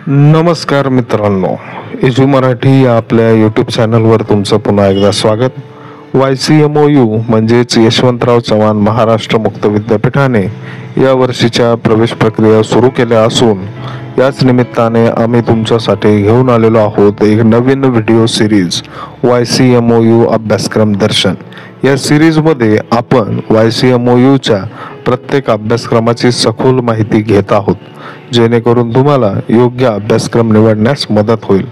नमस्कार मित्रांनो, इजू मराठी या आपल्या यूट्यूब चॅनलवर तुमचं पुन्हा एकदा स्वागत. YCMOU म्हणजेच यशवंतराव चव्हाण महाराष्ट्र मुक्त विद्यापीठाने या वर्षीच्या प्रवेश प्रक्रिया सुरू केल्या असून याच निमित्ताने आम्ही तुमच्यासाठी घेऊन आलेलो आहोत एक नवीन व्हिडिओ सिरीज YCMOU अभ्यासक्रम दर्शन. या सिरीजमध्ये आपण YCMOUच्या प्रत्येक अभ्यासक्रमाची सखोल माहिती घेत आहोत, जेणेकरून तुम्हाला योग्य अभ्यासक्रम निवडण्यास मदत होईल.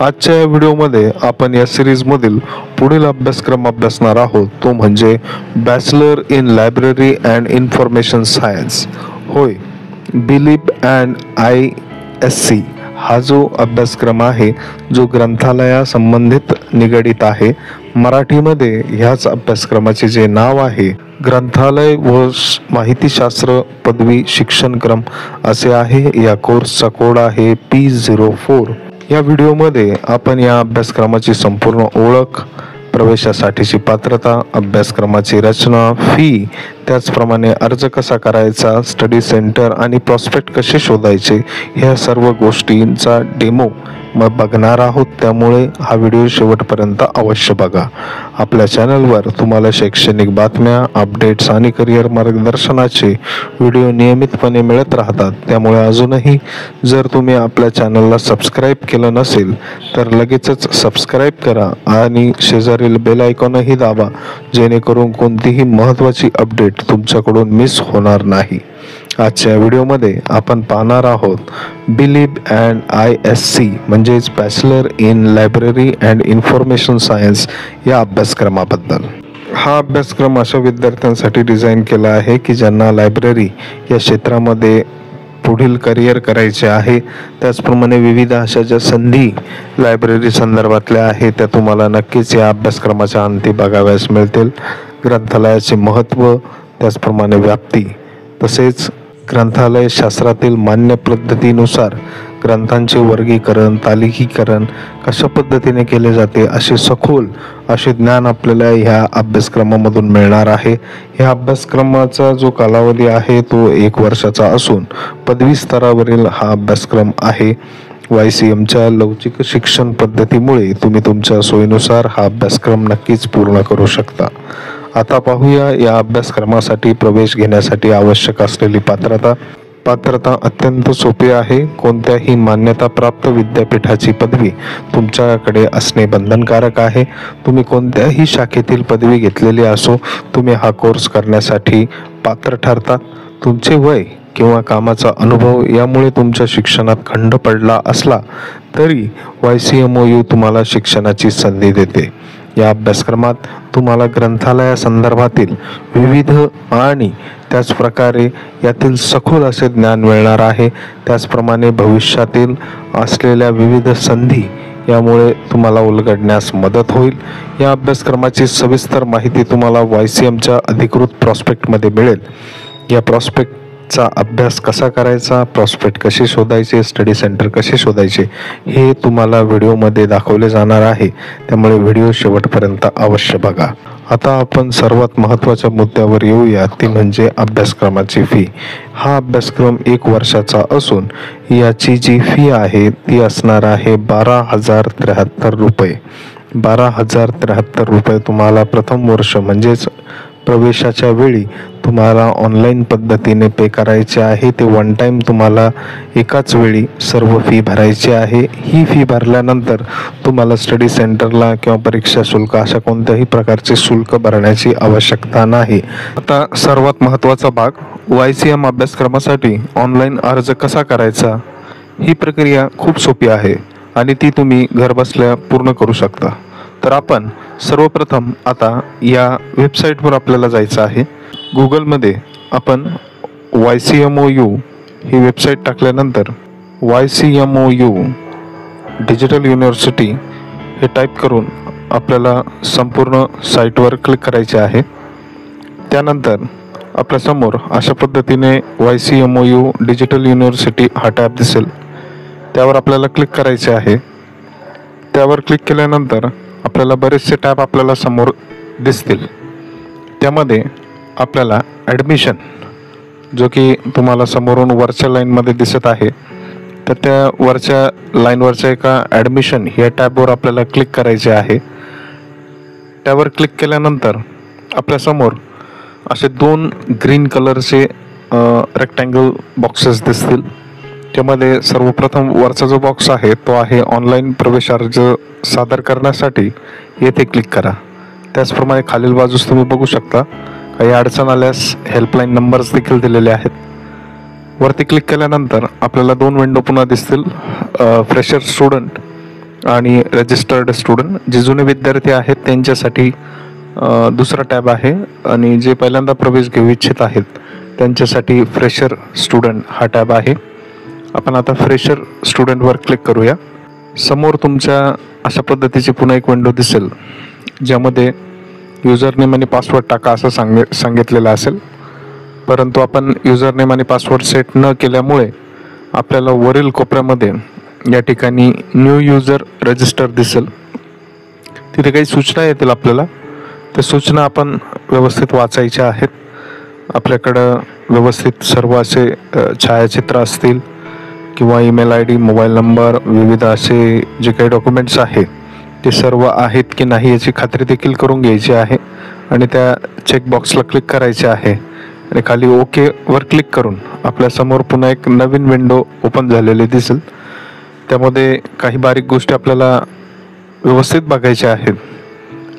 आजच्या या व्हिडिओमध्ये आपण या सिरीजमधील पुढील अभ्यासक्रम अभ्यासणार आहोत, तो म्हणजे bachelor in library and information science. होय, बिलीप अँड ISC हा जो अभ्यासक्रम आहे, जो ग्रंथालया संबंधित निगडित आहे. मराठीमध्ये ह्याच अभ्यासक्रमाचे जे नाव आहे ग्रंथालय व माहितीशास्त्र पदवी शिक्षणक्रम असे आहे. या कोर्सचा कोड आहे P04. या व्हिडिओमध्ये आपण या अभ्यासक्रमाची संपूर्ण ओळख, प्रवेशासाठीची पात्रता, अभ्यासक्रमाची रचना, फी, त्याचप्रमाणे अर्ज कसा करायचा, स्टडी सेंटर आणि प्रॉस्पेक्ट कसे शोधायचे, ह्या सर्व गोष्टींचा डेमो बघणार आहोत. त्यामुळे हा व्हिडिओ शेवटपर्यंत अवश्य बघा. आपल्या चॅनलवर तुम्हाला शैक्षणिक बातम्या, अपडेट्स आणि करिअर मार्गदर्शनाचे व्हिडिओ नियमितपणे मिळत राहतात. त्यामुळे अजूनही जर तुम्ही आपल्या चॅनलला सबस्क्राईब केलं नसेल तर लगेचच सबस्क्राईब करा आणि शेजारील बेल आयकॉनही दाबा, जेणेकरून कोणतीही महत्त्वाची अपडेट तुमच्याकडून मिस होणार नाही. आजच्या व्हिडिओमध्ये आपण पाहणार आहोत बिलीप अँड ISC म्हणजेच bachelor in library and information science या अभ्यासक्रमाबद्दल. हा अभ्यासक्रम अशा विद्यार्थ्यांसाठी डिझाईन केला आहे की ज्यांना लायब्ररी या क्षेत्रामध्ये पुढील करिअर करायचे आहे. त्याचप्रमाणे विविध अशा ज्या संधी लायब्ररी संदर्भातल्या आहेत त्या तुम्हाला नक्कीच या अभ्यासक्रमाच्या अंती बघाव्यास मिळतील. ग्रंथालयाचे महत्त्व, त्याचप्रमाणे व्याप्ती, तसेच ग्रंथालय शास्त्रातील मान्य पद्धतीनुसार ग्रंथांचे वर्गीकरण, तालिकीकरण कशा पद्धतीने केले जाते, असे सखोल असे ज्ञान आपल्याला ह्या अभ्यासक्रमामधून मिळणार आहे. ह्या अभ्यासक्रमाचा जो कालावधी आहे तो 1 वर्षाचा असून पदवी स्तरावरील हा अभ्यासक्रम आहे. YCMच्या लवचिक शिक्षण पद्धतीमुळे तुम्ही तुमच्या सोयीनुसार हा अभ्यासक्रम नक्कीच पूर्ण करू शकता. आता पाहूया या अभ्यासक्रमासाठी प्रवेश घेण्यासाठी आवश्यक असलेली पात्रता अत्यंत सोपी आहे. कोणत्याही मान्यताप्राप्त विद्यापीठाची पदवी तुमच्याकडे असणे बंधनकारक आहे. तुम्ही कोणत्याही शाखेतील पदवी घेतलेली असो, तुम्ही हा कोर्स करण्यासाठी पात्र ठरता. तुमचे वय किंवा कामाचा अनुभव यामुळे तुमच्या शिक्षणात खंड पडला असला तरी YCMOU तुम्हाला शिक्षणाची संधी देते. या अभ्यासक्रमात तुम्हाला ग्रंथालयासंदर्भातील विविध आणि त्याचप्रकारे यातील सखोल असे ज्ञान मिळणार आहे. त्याचप्रमाणे भविष्यातील असलेल्या विविध संधी यामुळे तुम्हाला उलगडण्यास मदत होईल. या अभ्यासक्रमाची सविस्तर माहिती तुम्हाला YCMच्या अधिकृत प्रॉस्पेक्टमध्ये मिळेल. या प्रॉस्पेक्टचा अभ्यास कसा करायचा, प्रॉस्पेक्ट कसे शोधायचे, स्टडी सेंटर कसे शोधायचे हे तुम्हाला व्हिडिओमध्ये दाखवले जाणार आहे. त्यामुळे व्हिडिओ शेवटपर्यंत अवश्य बघा. आता आपण सर्वात महत्त्वाच्या मुद्द्यावर येऊया, ती म्हणजे अभ्यासक्रमाची फी. हा अभ्यासक्रम 1 वर्षाचा असून याची जी फी आहे ती असणार आहे 12,073 रुपये. 12,073 रुपये तुम्हाला प्रथम वर्ष म्हणजेच प्रवेशाच्या वेळी तुम्हाला ऑनलाईन पद्धतीने पे करायचे आहे. ते वन टाईम तुम्हाला एकाच वेळी सर्व फी भरायची आहे. ही फी भरल्यानंतर तुम्हाला स्टडी सेंटरला किंवा परीक्षा शुल्क अशा कोणत्याही प्रकारचे शुल्क भरण्याची आवश्यकता नाही. आता सर्वात महत्त्वाचा भाग, YCM अभ्यासक्रमासाठी ऑनलाईन अर्ज कसा करायचा. ही प्रक्रिया खूप सोपी आहे आणि ती तुम्ही घरबसल्या पूर्ण करू शकता. तर आपण सर्वप्रथम आता या वेबसाईटवर आपल्याला जायचं आहे. गुगलमध्ये आपण YCMOU ही वेबसाईट टाकल्यानंतर YCMOU डिजिटल युनिव्हर्सिटी हे टाईप करून आपल्याला संपूर्ण साईटवर क्लिक करायचे आहे. त्यानंतर आपल्यासमोर अशा पद्धतीने YCMOU डिजिटल युनिव्हर्सिटी हा टॅब दिसेल. त्यावर आपल्याला क्लिक करायचे आहे. त्यावर क्लिक केल्यानंतर आपल्याला बरेचसे टॅब आपल्याला समोर दिसतील. त्यामध्ये आपल्याला ॲडमिशन जो की तुम्हाला समोरून वरच्या लाईनमध्ये दिसत आहे तर त्या वरच्या लाईनवरच्या एका ॲडमिशन या टॅबवर आपल्याला क्लिक करायचे आहे. त्यावर क्लिक केल्यानंतर आपल्यासमोर असे 2 ग्रीन कलरचे रेक्टँगल बॉक्सेस दिसतील. त्यामध्ये सर्वप्रथम वरचा जो बॉक्स आहे तो आहे ऑनलाईन प्रवेश अर्ज सादर करण्यासाठी, येथे क्लिक करा. त्याचप्रमाणे खालील बाजूस तुम्ही बघू शकता काही अडचण आल्यास हेल्पलाईन नंबर्स देखील दिलेले आहेत. वरती क्लिक केल्यानंतर आपल्याला 2 विंडो पुन्हा दिसतील, फ्रेशर स्टुडंट आणि रजिस्टर्ड स्टुडंट. जे जुने विद्यार्थी आहेत त्यांच्यासाठी दुसरा टॅब आहे आणि जे पहिल्यांदा प्रवेश घेऊ इच्छित आहेत त्यांच्यासाठी फ्रेशर स्टुडंट हा टॅब आहे. आपण आता फ्रेशर स्टुडंटवर क्लिक करूया. समोर तुमच्या अशा पद्धतीची पुन्हा एक विंडो दिसेल, ज्यामध्ये युजरनेम आणि पासवर्ड टाका असं सांगितलेलं असेल. परंतु आपण युजरनेम आणि पासवर्ड सेट न केल्यामुळे आपल्याला वरील कोपऱ्यामध्ये या ठिकाणी न्यू युजर रजिस्टर दिसेल. तिथे काही सूचना येतील आपल्याला. त्या सूचना आपण व्यवस्थित वाचायच्या आहेत. आपल्याकडं व्यवस्थित सर्व असे छायाचित्र असतील किंवा ईमेल ID, मोबाईल नंबर, विविध असे जे काही डॉक्युमेंट्स आहेत ते सर्व आहेत की नाही याची खात्री देखील करून घ्यायची आहे आणि त्या चेकबॉक्सला क्लिक करायचे आहे आणि खाली ओकेवर क्लिक करून आपल्यासमोर पुन्हा एक नवीन विंडो ओपन झालेली दिसेल. त्यामध्ये काही बारीक गोष्टी आपल्याला व्यवस्थित बघायच्या आहेत,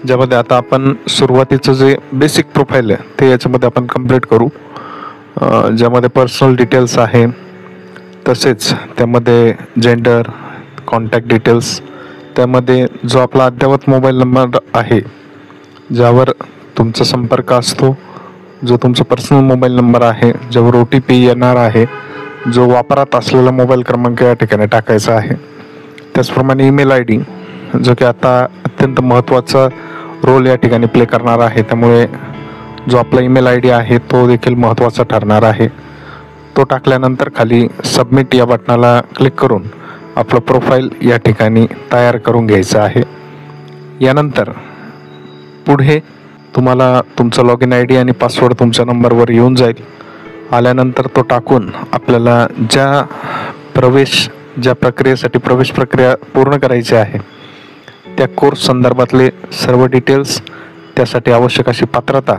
ज्यामध्ये आता आपण सुरुवातीचं जे बेसिक प्रोफाईल आहे ते याच्यामध्ये आपण कंप्लीट करू, ज्यामध्ये पर्सनल डिटेल्स आहे, तसेच त्यामध्ये जेंडर, कॉन्टॅक्ट डिटेल्स, त्यामध्ये जो आपला अद्ययावत मोबाईल नंबर आहे ज्यावर तुमचा संपर्क असतो, जो तुमचा पर्सनल मोबाईल नंबर आहे, ज्यावर OTP येणार आहे, जो वापरात असलेला मोबाईल क्रमांक या ठिकाणी टाकायचा आहे. त्याचप्रमाणे ईमेल ID, जो की आता अत्यंत महत्त्वाचा रोल या ठिकाणी प्ले करणार आहे, त्यामुळे जो आपला ईमेल ID आहे तो देखील महत्त्वाचा ठरणार आहे. तो टाकल्यानंतर खाली सबमिट या बटनाला क्लिक करून आपलं प्रोफाईल या ठिकाणी तयार करून घ्यायचं आहे. यानंतर पुढे तुम्हाला तुमचा लॉग इन ID आणि पासवर्ड तुमच्या नंबरवर येऊन जाईल. आल्यानंतर तो टाकून आपल्याला ज्या प्रक्रियेसाठी प्रवेश प्रक्रिया पूर्ण करायची आहे त्या कोर्स संदर्भातले सर्व डिटेल्स, त्यासाठी आवश्यक अशी पात्रता,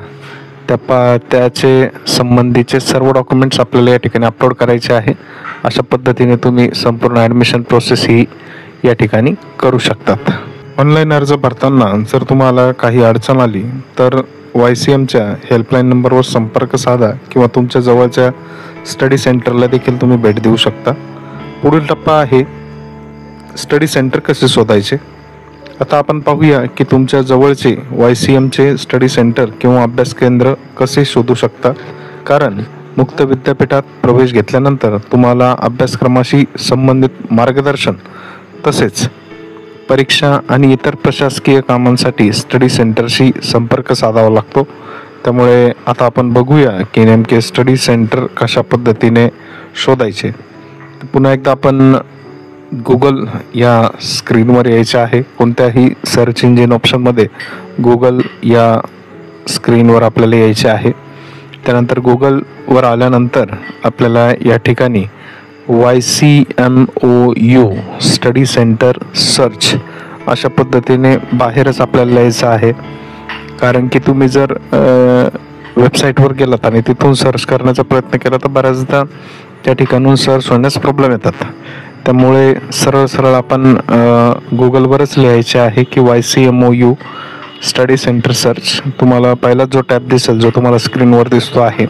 त्याचे संबंधीचे सर्व डॉक्युमेंट्स आपल्याला या ठिकाणी अपलोड करायचे आहे. अशा पद्धतीने तुम्ही संपूर्ण ॲडमिशन प्रोसेस ही या ठिकाणी करू शकतात. ऑनलाईन अर्ज भरताना जर तुम्हाला काही अडचण आली तर YCMच्या हेल्पलाईन नंबरवर संपर्क साधा किंवा तुमच्या जवळच्या स्टडी सेंटरला देखील तुम्ही भेट देऊ शकता. पुढील टप्पा आहे स्टडी सेंटर कसे शोधायचे. आता आपण पाहूया की तुमच्या जवळचे YCMचे स्टडी सेंटर किंवा अभ्यास केंद्र कसे शोधू शकता. कारण मुक्त विद्यापीठात प्रवेश घेतल्यानंतर तुम्हाला अभ्यासक्रमाशी संबंधित मार्गदर्शन तसेच परीक्षा आणि इतर प्रशासकीय कामांसाठी स्टडी सेंटरशी संपर्क साधावा लागतो. त्यामुळे आता आपण बघूया की नेमके स्टडी सेंटर कशा पद्धतीने शोधायचे. पुन्हा एकदा आपण गुगल या स्क्रीनवर यायचे आहे. कोणत्याही सर्च इंजिन ऑप्शनमध्ये गुगल या स्क्रीनवर आपल्याला यायचे आहे. त्यानंतर गुगलवर आल्यानंतर आपल्याला या ठिकाणी YCMOU स्टडी सेंटर सर्च अशा पद्धतीने बाहेरच आपल्याला यायचं आहे. कारण की तुम्ही जर वेबसाईटवर गेलात आणि तिथून सर्च करण्याचा प्रयत्न केला तर बऱ्याचदा त्या ठिकाणून सर्च होण्यास प्रॉब्लेम येतात. त्यामुळे सरळ आपण गुगलवरच लिहायचे आहे की YCMOU स्टडी सेंटर सर्च. तुम्हाला पहिला जो टॅब दिसेल, जो तुम्हाला स्क्रीनवर दिसतो आहे,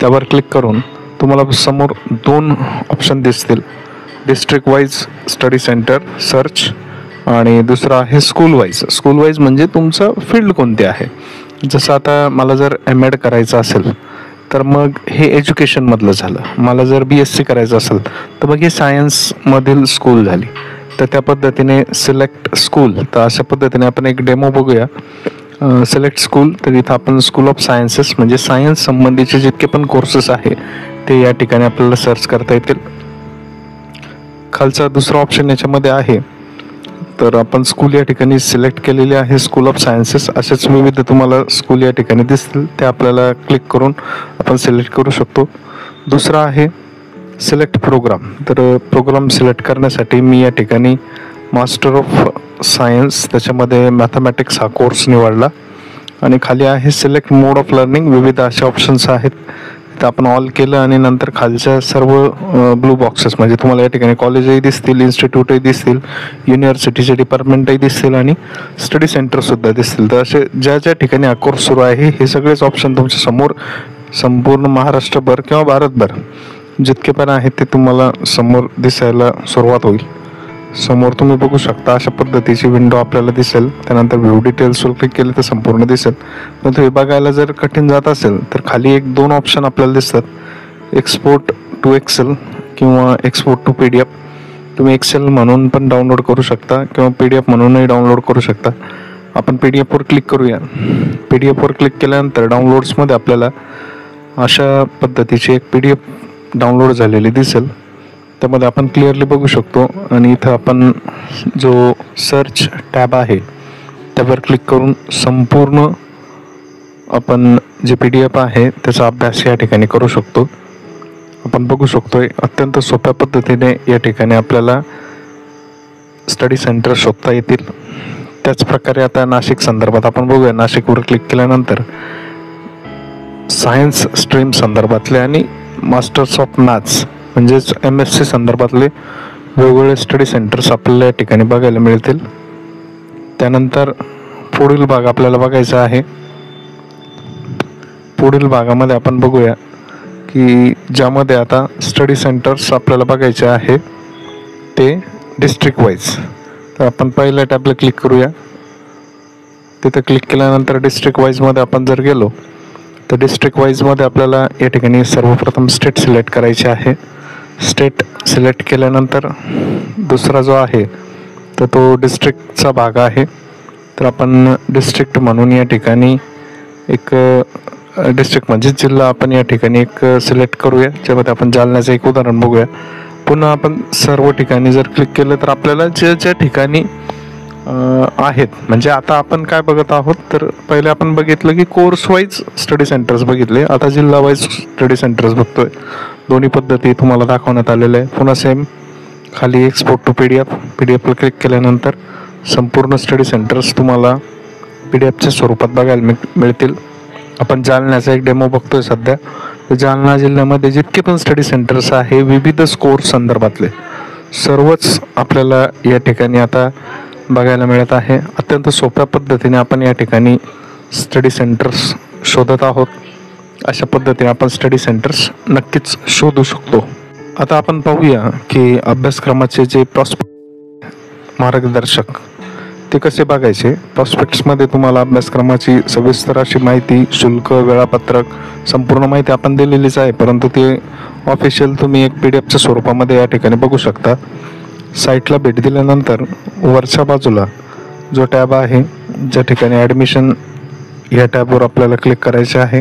त्यावर क्लिक करून तुम्हाला समोर 2 ऑप्शन दिसतील, district wise study centre search आणि दुसरा आहे स्कूल वाईज म्हणजे तुमचं फील्ड कोणते आहे. जसं आता मला जर MAd करायचं असेल तर मग हे एज्युकेशनमधलं झालं. मला जर BSc करायचं असेल तर मग हे सायन्समधील स्कूल झाली. तर त्या पद्धतीने सिलेक्ट स्कूल, तर अशा पद्धतीने आपण एक डेमो बघूया. सिलेक्ट स्कूल, तर इथं आपण स्कूल ऑफ सायन्सेस म्हणजे सायन्स संबंधीचे जितके पण कोर्सेस आहे ते या ठिकाणी आपल्याला सर्च करता येतील. खालचा दुसरा ऑप्शन याच्यामध्ये आहे, तर आपण स्कूल या ठिकाणी सिलेक्ट केलेली आहे, स्कूल ऑफ सायन्सेस. असेच विविध तुम्हाला स्कूल या ठिकाणी दिसतील, ते आपल्याला क्लिक करून आपण सिलेक्ट करू शकतो. दुसरा आहे सिलेक्ट प्रोग्राम. तर प्रोग्राम सिलेक्ट करण्यासाठी मी या ठिकाणी मास्टर ऑफ सायन्स त्याच्यामध्ये मॅथमॅटिक्स हा कोर्स निवडला आणि खाली आहे सिलेक्ट मोड ऑफ लर्निंग. विविध असे ऑप्शन्स आहेत, तर आपण ऑल केलं आणि नंतर खालच्या सर्व ब्लू बॉक्सेस म्हणजे तुम्हाला या ठिकाणी कॉलेजही दिसतील, इन्स्टिट्यूटही दिसतील, युनिव्हर्सिटीचे डिपार्टमेंटही दिसतील आणि स्टडी सेंटरसुद्धा दिसतील. तर असे ज्या ज्या ठिकाणी हा कोर्स सुरू आहे हे सगळेच ऑप्शन तुमच्या समोर संपूर्ण महाराष्ट्रभर किंवा भारतभर जितके पण आहेत ते तुम्हाला समोर दिसायला सुरुवात होईल. समोर तुम्ही बघू शकता अशा पद्धतीची विंडो आपल्याला दिसेल. त्यानंतर व्ह्यू डिटेल्सवर क्लिक केले तर संपूर्ण दिसेल. पण हे बघायला जर कठीण जात असेल तर खाली 1-2 ऑप्शन आपल्याला दिसतात. एक्सपोर्ट टू एक्सेल किंवा एक्सपोर्ट टू PDF. तुम्ही एक्सेल म्हणून पण डाउनलोड करू शकता किंवा PDF म्हणूनही डाउनलोड करू शकता. आपण PDF वर क्लिक करूया. PDF वर क्लिक केल्यानंतर डाउनलोड्समध्ये आपल्याला अशा पद्धतीची एक PDF डाउनलोड झालेली दिसेल. त्यामध्ये आपण क्लिअरली बघू शकतो आणि इथं आपण जो सर्च टॅब आहे त्यावर क्लिक करून संपूर्ण आपण जे PDF आहे त्याचा अभ्यास या ठिकाणी करू शकतो. आपण बघू शकतोय अत्यंत सोप्या पद्धतीने या ठिकाणी आपल्याला स्टडी सेंटर शोधता येतील. त्याचप्रकारे आता नाशिक संदर्भात आपण बघूया. नाशिकवर क्लिक केल्यानंतर सायन्स स्ट्रीम संदर्भातले आणि मास्टर्स ऑफ मॅथ्स म्हणजेच MSc संदर्भातले वेगवेगळे स्टडी सेंटर्स आपल्याला या ठिकाणी बघायला मिळतील. त्यानंतर पुढील भाग आपल्याला बघायचा आहे. पुढील भागामध्ये आपण बघूया की ज्यामध्ये आता स्टडी सेंटर्स आपल्याला बघायचे आहे ते डिस्ट्रिक्ट वाईज. तर आपण पहिल्या टॅबला क्लिक करूया. तिथे क्लिक केल्यानंतर डिस्ट्रिक्ट वाईजमध्ये आपण जर गेलो तर डिस्ट्रिक्ट वाईजमध्ये आपल्याला या ठिकाणी सर्वप्रथम स्टेट सिलेक्ट करायचे आहे. स्टेट सिलेक्ट केल्यानंतर दुसरा जो आहे तर तो डिस्ट्रिक्टचा भाग आहे. तर आपण डिस्ट्रिक्ट म्हणून या ठिकाणी एक डिस्ट्रिक्ट म्हणजे जिल्हा आपण या ठिकाणी एक सिलेक्ट करूया. ज्यामध्ये आपण जालन्याचं एक उदाहरण बघूया. पुन्हा आपण सर्व ठिकाणी जर क्लिक केलं तर आपल्याला ज्या ठिकाणी आहेत म्हणजे आता आपण काय बघत आहोत तर पहिले आपण बघितलं की कोर्स वाईज स्टडी सेंटर्स बघितले. आता जिल्हा वाईज स्टडी सेंटर्स बघतोय. दोन्ही पद्धती तुम्हाला दाखवण्यात आलेल्या आहे. पुन्हा सेम खाली एक्सपोर्ट टू PDF ला क्लिक केल्यानंतर संपूर्ण स्टडी सेंटर्स तुम्हाला PDFच्या स्वरूपात बघायला मिळतील. आपण जालन्याचा एक डेमो बघतोय सध्या. तर जालना जिल्ह्यामध्ये जितके पण स्टडी सेंटर्स आहे विविध कोर्स संदर्भातले सर्वच आपल्याला या ठिकाणी आता बघायला मिळत आहे. अत्यंत सोप्या पद्धतीने आपण या ठिकाणी स्टडी सेंटर्स शोधत आहोत. अशा पद्धतीने आपण स्टडी सेंटर्स नक्कीच शोधू शकतो. आता आपण पाहूया की अभ्यासक्रमाचे जे प्रॉस्पेक्ट मार्गदर्शक ते कसे बघायचे. प्रॉस्पेक्ट्समध्ये तुम्हाला अभ्यासक्रमाची सविस्तर अशी माहिती, शुल्क, वेळापत्रक संपूर्ण माहिती आपण दिलेलीच आहे, परंतु ते ऑफिशियल तुम्ही एक PDFच्या स्वरूपामध्ये या ठिकाणी बघू शकता. साईटला भेट दिल्यानंतर वरच्या बाजूला जो टॅब आहे ज्या ठिकाणी ॲडमिशन या टॅबवर आपल्याला क्लिक करायचे आहे.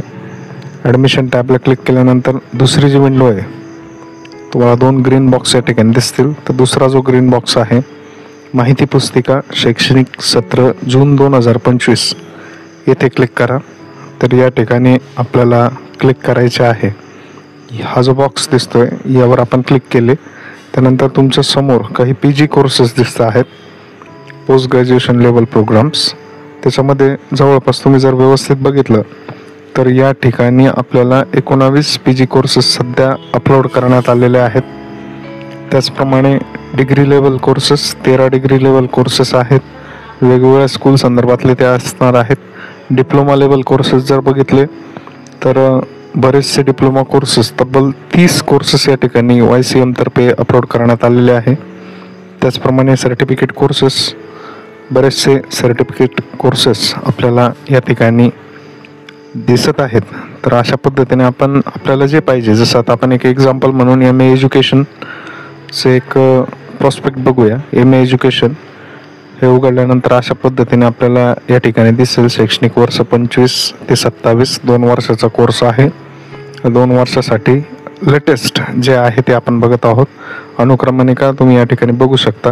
ॲडमिशन टॅबला क्लिक केल्यानंतर दुसरी जी विंडो आहे तुम्हाला 2 ग्रीन बॉक्स या ठिकाणी दिसतील. तर दुसरा जो ग्रीन बॉक्स आहे माहिती पुस्तिका शैक्षणिक सत्र जून 2025 येथे क्लिक करा. तर या ठिकाणी आपल्याला क्लिक करायचे आहे. हा जो बॉक्स दिसतोय यावर आपण क्लिक केले त्यानंतर तुमच्या समोर काही PG कोर्सेस दिसत आहेत, पोस्ट ग्रॅज्युएशन लेवल प्रोग्राम्स. त्याच्यामध्ये जवळपास तुम्ही जर व्यवस्थित बघितलं तर या ठिकाणी आपल्याला 19 PG कोर्सेस सध्या अपलोड करण्यात आलेले आहेत. त्याचप्रमाणे degree level courses 13 degree level courses आहेत. वेगवेगळ्या स्कूल संदर्भातले ते असणार आहेत. डिप्लोमा लेवल कोर्सेस जर बघितले तर बरेचसे डिप्लोमा कोर्सेस तब्बल 30 कोर्सेस या ठिकाणी YCM तर्फे अपलोड करण्यात आलेले आहे. त्याचप्रमाणे सर्टिफिकेट कोर्सेस बरेचसे सर्टिफिकेट कोर्सेस आपल्याला या ठिकाणी दिसत आहेत. तर अशा पद्धतीने आपण आपल्याला जे पाहिजे जसं आता आपण एक एक्झाम्पल म्हणून MA एज्युकेशनचे एक प्रॉस्पेक्ट बघूया. MA एज्युकेशन हे उघडल्यानंतर अशा पद्धतीने आपल्याला या ठिकाणी दिसेल. शैक्षणिक वर्ष 25 ते 27 2 वर्षाचा कोर्स आहे. 2 वर्षासाठी लेटेस्ट जे आहे ते आपण बघत आहोत. अनुक्रमणिका तुम्ही या ठिकाणी बघू शकता.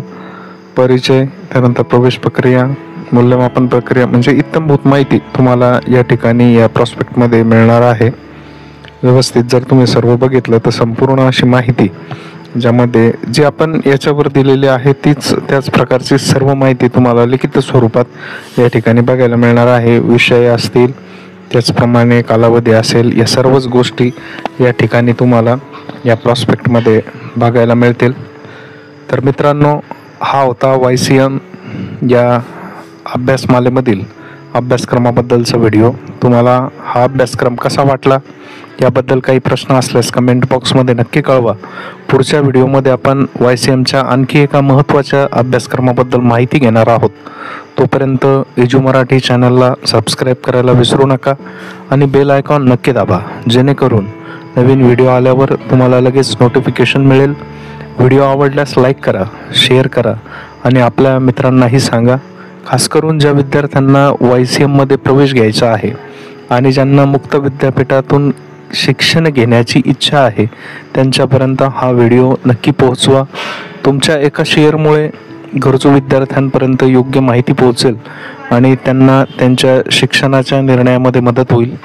परिचय, त्यानंतर प्रवेश प्रक्रिया, मूल्यमापन प्रक्रिया म्हणजे इत्थंभूत माहिती तुम्हाला या ठिकाणी या प्रॉस्पेक्टमध्ये मिळणार आहे. व्यवस्थित जर तुम्ही सर्व बघितलं तर संपूर्ण अशी माहिती ज्यामध्ये जे आपण याच्यावर दिलेली आहे त्याच प्रकारची सर्व माहिती तुम्हाला लिखित स्वरूपात या ठिकाणी बघायला मिळणार आहे. विषय असतील, त्याचप्रमाणे कालावधी असेल, या सर्वच गोष्टी या ठिकाणी तुम्हाला या प्रॉस्पेक्टमध्ये बघायला मिळतील. तर मित्रांनो, हा होता YCM या अभ्यासमालेमधील अभ्यासक्रमाबद्दलचा व्हिडिओ. तुम्हाला हा अभ्यासक्रम कसा वाटला याबद्दल काही प्रश्न असल्यास कमेंट बॉक्समध्ये नक्की कळवा. पुढच्या व्हिडिओमध्ये आपण YCMच्या आणखी एका महत्त्वाच्या अभ्यासक्रमाबद्दल माहिती घेणार आहोत. तोपर्यंत एजू मराठी चॅनलला सबस्क्राईब करायला विसरू नका आणि बेल आयकॉन नक्की दाबा, जेणेकरून नवीन व्हिडिओ आल्यावर तुम्हाला लगेच नोटिफिकेशन मिळेल. व्हिडिओ आवडल्यास लाईक करा, शेअर करा आणि आपल्या मित्रांनाही सांगा. खास करून ज्या विद्यार्थ्यांना YCMमध्ये प्रवेश घ्यायचा आहे आणि ज्यांना मुक्त विद्यापीठातून शिक्षण घेण्याची इच्छा आहे त्यांच्यापर्यंत हा व्हिडिओ नक्की पोहोचवा. तुमच्या एका शेअरमुळे गरजू विद्यार्थ्यांपर्यंत योग्य माहिती पोहोचेल आणि त्यांना त्यांच्या शिक्षणाच्या निर्णयामध्ये मदत होईल.